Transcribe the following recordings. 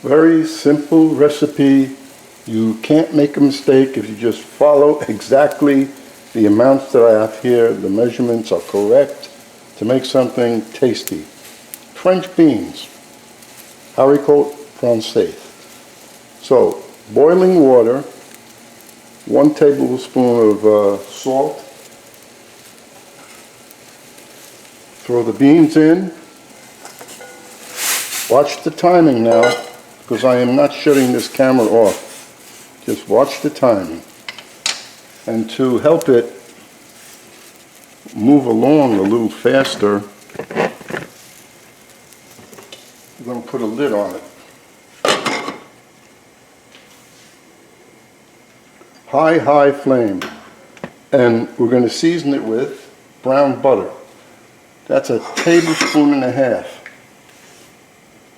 Very simple recipe. You can't make a mistake if you just follow exactly the amounts that I have here. The measurements are correct to make something tasty. French beans, haricot français. So, boiling water, 1 tablespoon of salt. Throw the beans in. Watch the timing now, because I am not shutting this camera off. Just watch the timing. And to help it move along a little faster, I'm going to put a lid on it. High flame. And we're going to season it with brown butter. That's 1.5 tablespoons.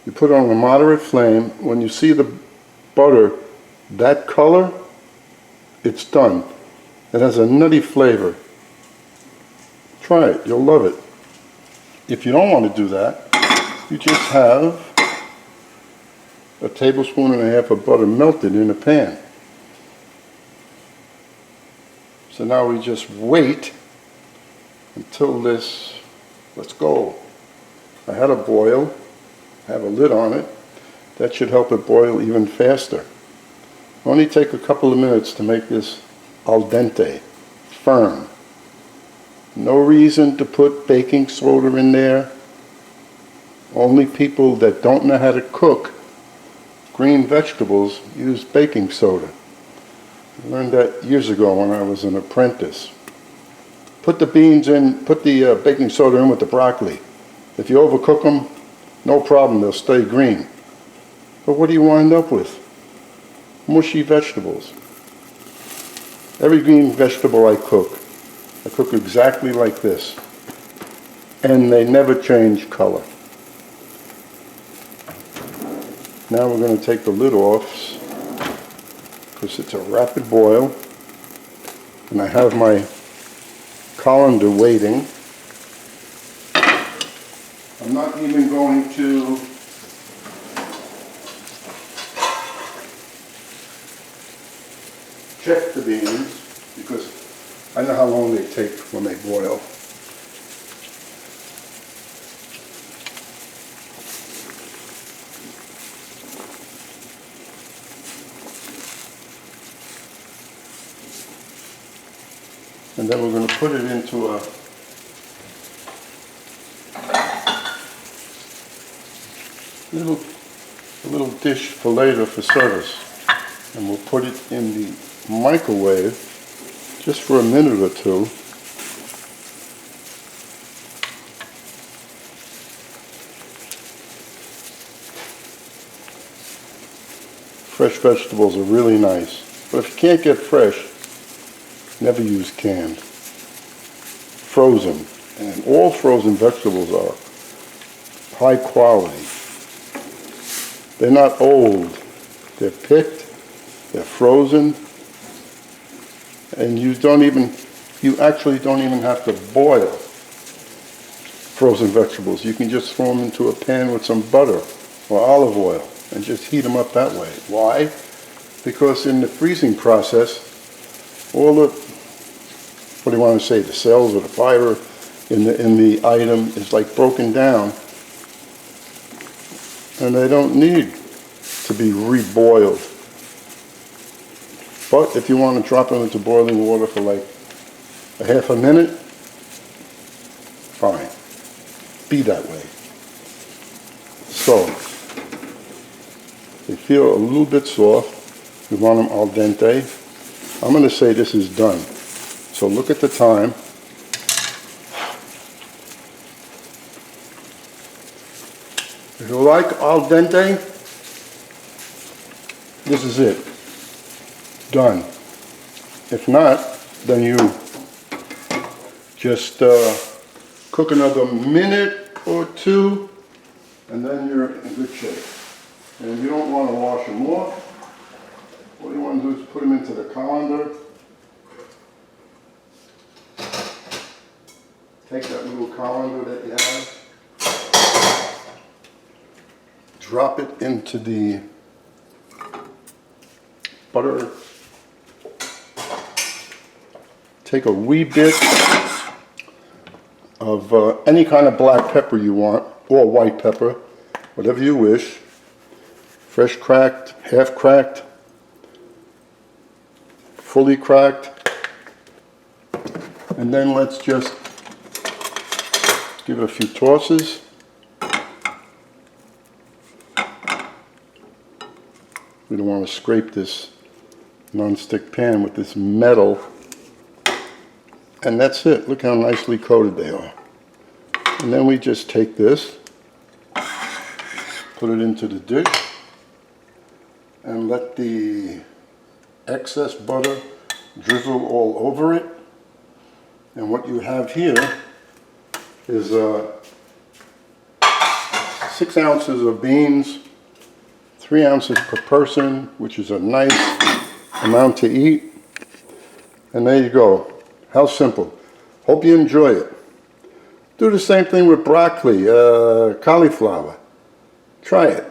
You put it on a moderate flame. When you see the butter that color, it's done. It has a nutty flavor. Try it, you'll love it. If you don't want to do that, you just have 1.5 tablespoons of butter melted in a pan. So now we just wait until this, let's go. I had a boil, I have a lid on it. That should help it boil even faster. Only take a couple of minutes to make this al dente, firm. No reason to put baking soda in there. Only people that don't know how to cook green vegetables use baking soda. I learned that years ago when I was an apprentice. Put the beans in, put the baking soda in with the broccoli. If you overcook them, no problem, they'll stay green. But what do you wind up with? Mushy vegetables. Every green vegetable I cook exactly like this. And they never change color. Now we're going to take the lid off, because it's a rapid boil. And I have my colander waiting. I'm not even going to check the beans, because I know how long they take when they boil. And then we're going to put it into a little dish for later for service. And we'll put it in the microwave just for a minute or two. Fresh vegetables are really nice, but if you can't get fresh, never use canned. Frozen, and all frozen vegetables are high quality. They're not old, they're picked, they're frozen, and you actually don't even have to boil frozen vegetables. You can just throw them into a pan with some butter or olive oil and just heat them up that way. Why? Because in the freezing process, all the, what do you want to say, the cells or the fiber in the item is like broken down, and they don't need to be reboiled. But if you want to drop them into boiling water for like a half a minute, fine. Be that way. So, they feel a little bit soft. We want them al dente. I'm going to say this is done. So look at the time. If you like al dente, this is it. Done. If not, then you just cook another minute or two, and then you're in good shape. And you don't want to wash them off. All you want to do is put them into the colander. Take that little colander that you have, drop it into the butter. Take a wee bit of any kind of black pepper you want, or white pepper, whatever you wish. Fresh cracked, half cracked, fully cracked. And then let's just give it a few tosses. We don't want to scrape this non-stick pan with this metal. And that's it. Look how nicely coated they are. And then we just take this, put it into the dish, and let the excess butter drizzle all over it. And what you have here is 6 ounces of beans, 3 ounces per person, which is a nice amount to eat. And there you go. How simple. Hope you enjoy it. Do the same thing with broccoli, cauliflower. Try it.